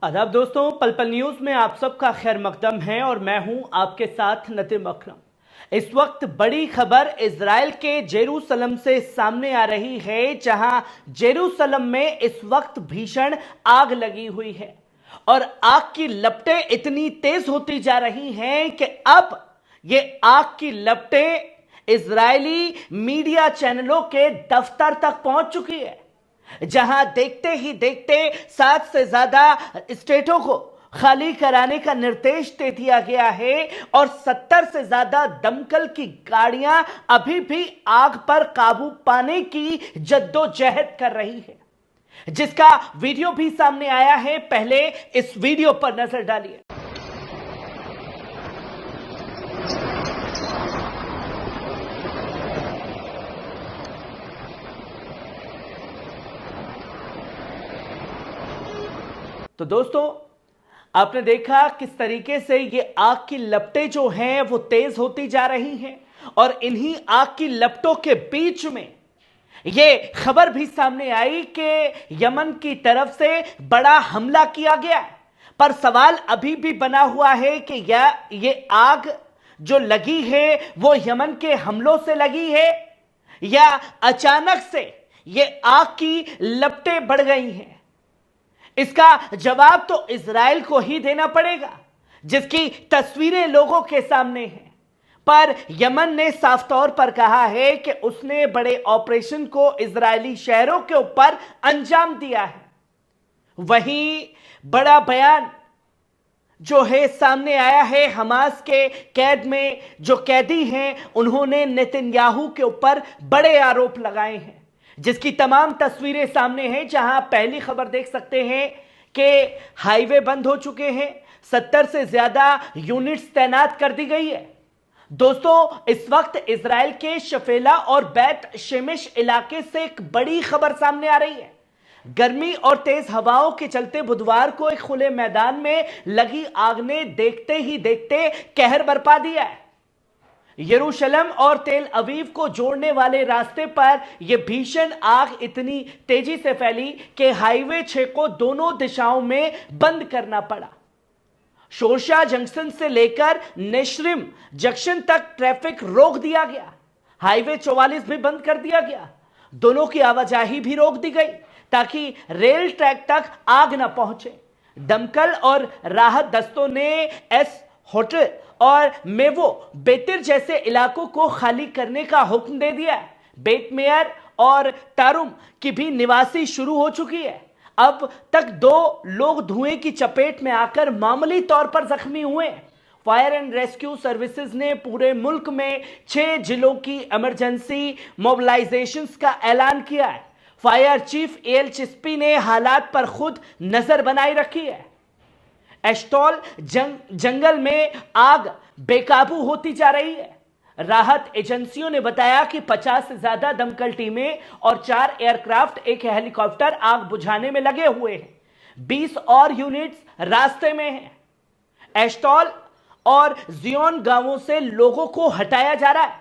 आदाब दोस्तों, पल पल न्यूज में आप सबका खैर मकदम है और मैं हूं आपके साथ नदीम अकरम। इस वक्त बड़ी खबर इजराइल के जेरूसलम से सामने आ रही है, जहां जेरूसलम में इस वक्त भीषण आग लगी हुई है और आग की लपटें इतनी तेज होती जा रही हैं कि अब ये आग की लपटें इजरायली मीडिया चैनलों के दफ्तर तक पहुंच चुकी है, जहां देखते ही देखते 7 से ज्यादा स्टेटों को खाली कराने का निर्देश दे दिया गया है और 70 से ज्यादा दमकल की गाड़ियां अभी भी आग पर काबू पाने की जद्दोजहद कर रही है, जिसका वीडियो भी सामने आया है। पहले इस वीडियो पर नजर डालिए। तो दोस्तों, आपने देखा किस तरीके से ये आग की लपटें जो हैं वो तेज होती जा रही हैं और इन्हीं आग की लपटों के बीच में ये खबर भी सामने आई कि यमन की तरफ से बड़ा हमला किया गया है। पर सवाल अभी भी बना हुआ है कि ये आग जो लगी है वो यमन के हमलों से लगी है या अचानक से ये आग की लपटें बढ़ गई हैं। इसका जवाब तो इजराइल को ही देना पड़ेगा, जिसकी तस्वीरें लोगों के सामने हैं। पर यमन ने साफ तौर पर कहा है कि उसने बड़े ऑपरेशन को इजरायली शहरों के ऊपर अंजाम दिया है। वहीं बड़ा बयान जो है सामने आया है, हमास के कैद में जो कैदी हैं उन्होंने नेतन्याहू के ऊपर बड़े आरोप लगाए हैं, जिसकी तमाम तस्वीरें सामने हैं। जहां पहली खबर देख सकते हैं कि हाईवे बंद हो चुके हैं, 70 से ज्यादा यूनिट्स तैनात कर दी गई है। दोस्तों, इस वक्त इजराइल के शफेला और बैत शेमिश इलाके से एक बड़ी खबर सामने आ रही है। गर्मी और तेज हवाओं के चलते बुधवार को एक खुले मैदान में लगी आग ने देखते ही देखते कहर बरपा दिया है। यरूशलेम और तेल अवीव को जोड़ने वाले रास्ते पर यह भीषण आग इतनी तेजी से फैली कि हाईवे 6 को दोनों दिशाओं में बंद करना पड़ा। शोरशा जंक्शन से लेकर नेश्रिम जंक्शन तक ट्रैफिक रोक दिया गया। हाईवे 44 भी बंद कर दिया गया। दोनों की आवाजाही भी रोक दी गई ताकि रेल ट्रैक तक आग न पहुंचे। दमकल और राहत दस्तों ने एस होटल और मेवो बेतिर जैसे इलाकों को खाली करने का हुक्म दे दिया है। बेट मेयर और तारुम की भी निवासी शुरू हो चुकी है। अब तक 2 लोग धुएं की चपेट में आकर मामूली तौर पर जख्मी हुए। फायर एंड रेस्क्यू सर्विसेज ने पूरे मुल्क में 6 जिलों की इमरजेंसी मोबिलाइजेशन का ऐलान किया है। फायर चीफ एल चिस्पी ने हालात पर खुद नजर बनाए रखी है। एस्टॉल जंगल में आग बेकाबू होती जा रही है। राहत एजेंसियों ने बताया कि 50 से ज्यादा दमकल टीमें और 4 एयरक्राफ्ट, एक हेलीकॉप्टर आग बुझाने में लगे हुए हैं। 20 और यूनिट्स रास्ते में हैं। एस्टॉल और जियोन गांवों से लोगों को हटाया जा रहा है।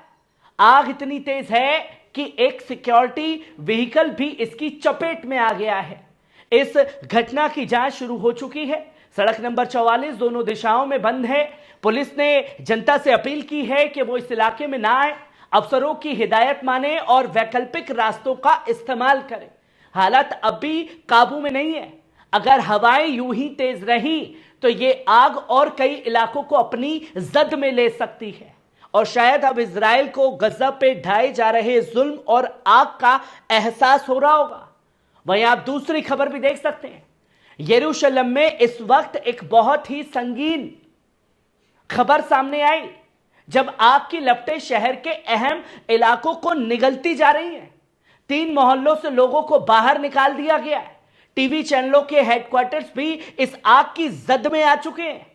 आग इतनी तेज है कि एक सिक्योरिटी व्हीकल भी इसकी चपेट में आ गया है। इस घटना की जांच शुरू हो चुकी है। सड़क नंबर 44 दोनों दिशाओं में बंद है। पुलिस ने जनता से अपील की है कि वो इस इलाके में ना आए, अफसरों की हिदायत माने और वैकल्पिक रास्तों का इस्तेमाल करें। हालात अब भी काबू में नहीं है। अगर हवाएं यूं ही तेज रही तो ये आग और कई इलाकों को अपनी जद में ले सकती है और शायद अब इजराइल को गजा पे ढाए जा रहे जुल्म और आग का एहसास हो रहा होगा। वहीं आप दूसरी खबर भी देख सकते हैं। यरूशलेम में इस वक्त एक बहुत ही संगीन खबर सामने आई, जब आग की लपटें शहर के अहम इलाकों को निगलती जा रही हैं। 3 मोहल्लों से लोगों को बाहर निकाल दिया गया है। टीवी चैनलों के हेडक्वार्टर्स भी इस आग की जद में आ चुके हैं।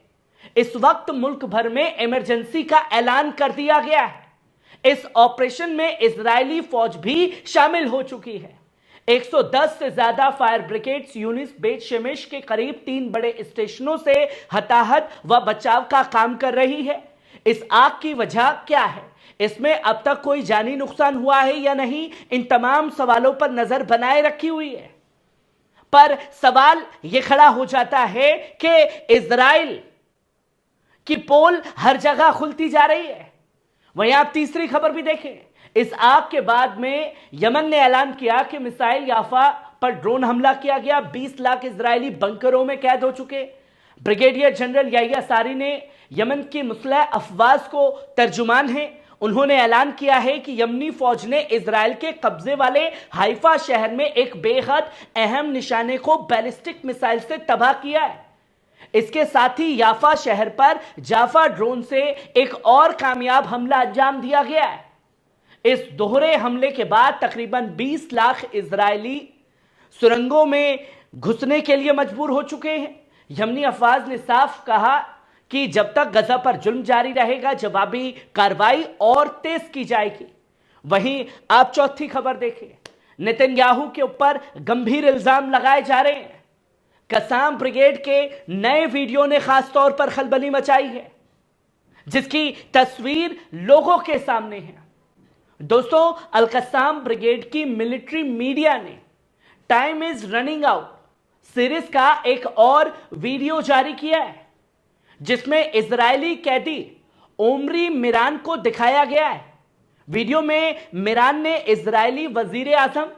इस वक्त मुल्क भर में इमरजेंसी का ऐलान कर दिया गया है। इस ऑपरेशन में इजरायली फौज भी शामिल हो चुकी है। 110 से ज्यादा फायर ब्रिगेड्स यूनिट्स बेत शेमेश के करीब 3 बड़े स्टेशनों से हताहत व बचाव का काम कर रही है। इस आग की वजह क्या है, इसमें अब तक कोई जानी नुकसान हुआ है या नहीं, इन तमाम सवालों पर नजर बनाए रखी हुई है। पर सवाल यह खड़ा हो जाता है कि इजराइल की पोल हर जगह खुलती जा रही है। वहीं आप तीसरी खबर भी देखें, इस आग के बाद में यमन ने ऐलान किया कि मिसाइल याफा पर ड्रोन हमला किया गया, 20 लाख इजरायली बंकरों में कैद हो चुके। ब्रिगेडियर जनरल याहिया सारी ने यमन की मुसलह अफवाज को तर्जुमान है, उन्होंने ऐलान किया है कि यमनी फौज ने इजराइल के कब्जे वाले हाइफा शहर में एक बेहद अहम निशाने को बैलिस्टिक मिसाइल से तबाह किया है। इसके साथ ही याफा शहर पर जाफा ड्रोन से एक और कामयाब हमला अंजाम दिया गया है। इस दोहरे हमले के बाद तकरीबन 20 लाख इजरायली सुरंगों में घुसने के लिए मजबूर हो चुके हैं। यमनी अफवाज ने साफ कहा कि जब तक गजा पर जुल्म जारी रहेगा, जवाबी कार्रवाई और तेज की जाएगी। वहीं आप चौथी खबर देखें, नेतन्याहू के ऊपर गंभीर इल्जाम लगाए जा रहे हैं। कसाम ब्रिगेड के नए वीडियो ने खासतौर पर खलबली मचाई है, जिसकी तस्वीर लोगों के सामने है। दोस्तों, अल कसाम ब्रिगेड की मिलिट्री मीडिया ने time is running out series का एक और वीडियो जारी किया है, जिसमें इजरायली कैदी ओमरी मिरान को दिखाया गया है। वीडियो में मिरान ने इजरायली वजीर आजम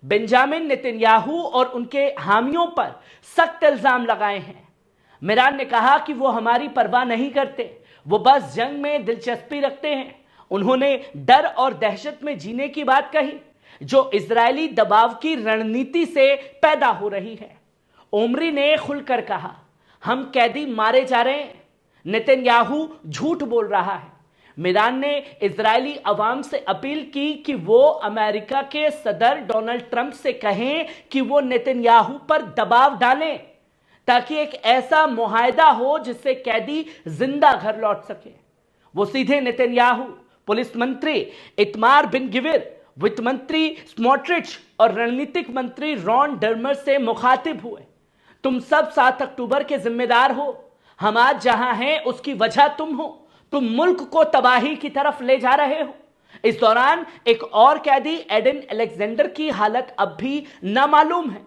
बेंजामिन नेतन्याहू और उनके हामियों पर सख्त इल्जाम लगाए हैं। मिरान ने कहा कि वो हमारी परवाह नहीं करते, वो बस जंग में दिलचस्पी रखते हैं। उन्होंने डर और दहशत में जीने की बात कही, जो इजरायली दबाव की रणनीति से पैदा हो रही है। ओमरी ने खुलकर कहा, हम कैदी मारे जा रहे हैं, नेतन्याहू झूठ बोल रहा है। मिरान ने इजरायली अवाम से अपील की कि वो अमेरिका के सदर डोनाल्ड ट्रंप से कहें कि वो नेतन्याहू पर दबाव डालें, ताकि एक ऐसा मुआहदा हो जिससे कैदी जिंदा घर लौट सके। वो सीधे नेतन्याहू, पुलिस मंत्री इतमार बिन गिविर, वित्त मंत्री स्मोट्रिच और रणनीतिक मंत्री रॉन डर्मर से मुखातिब हुए। तुम सब 7 अक्टूबर के जिम्मेदार हो, हम आज जहां हैं उसकी वजह तुम हो, तुम मुल्क को तबाही की तरफ ले जा रहे हो। इस दौरान एक और कैदी एडन अलेक्जेंडर की हालत अब भी नामालूम है।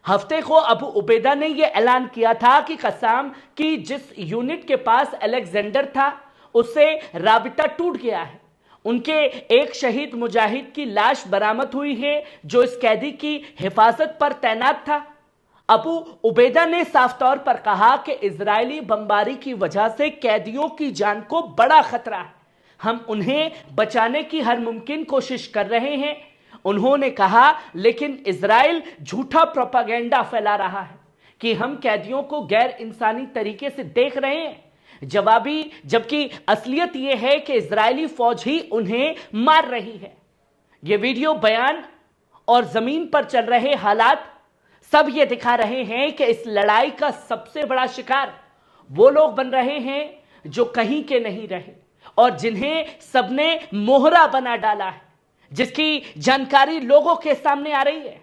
हफ्ते को अबू उबैदा ने यह ऐलान किया था कि कसाम की जिस यूनिट के पास अलेक्जेंडर था उससे राबिता टूट गया है। उनके एक शहीद मुजाहिद की लाश बरामद हुई है, जो इस कैदी की हिफाजत पर तैनात था। अबू उबैदा ने साफ तौर पर कहा कि इजरायली बमबारी की वजह से कैदियों की जान को बड़ा खतरा है, हम उन्हें बचाने की हर मुमकिन कोशिश कर रहे हैं। उन्होंने कहा, लेकिन इजराइल झूठा प्रोपेगेंडा फैला रहा है कि हम कैदियों को गैर इंसानी तरीके से देख रहे हैं, जबकि असलियत यह है कि इजरायली फौज ही उन्हें मार रही है। यह वीडियो बयान और जमीन पर चल रहे हालात सब ये दिखा रहे हैं कि इस लड़ाई का सबसे बड़ा शिकार वो लोग बन रहे हैं जो कहीं के नहीं रहे और जिन्हें सबने मोहरा बना डाला है, जिसकी जानकारी लोगों के सामने आ रही है।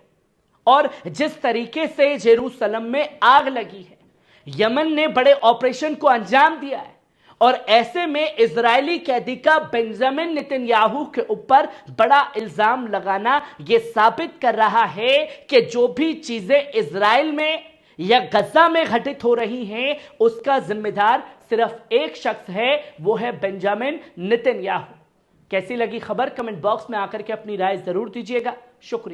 और जिस तरीके से जेरूसलम में आग लगी है, यमन ने बड़े ऑपरेशन को अंजाम दिया है, और ऐसे में इजरायली कैदी का बेंजामिन नेतन्याहू के ऊपर बड़ा इल्जाम लगाना यह साबित कर रहा है कि जो भी चीजें इजराइल में या गजा में घटित हो रही हैं, उसका जिम्मेदार सिर्फ एक शख्स है, वो है बेंजामिन नेतन्याहू। कैसी लगी खबर? कमेंट बॉक्स में आकर के अपनी राय जरूर दीजिएगा। शुक्रिया।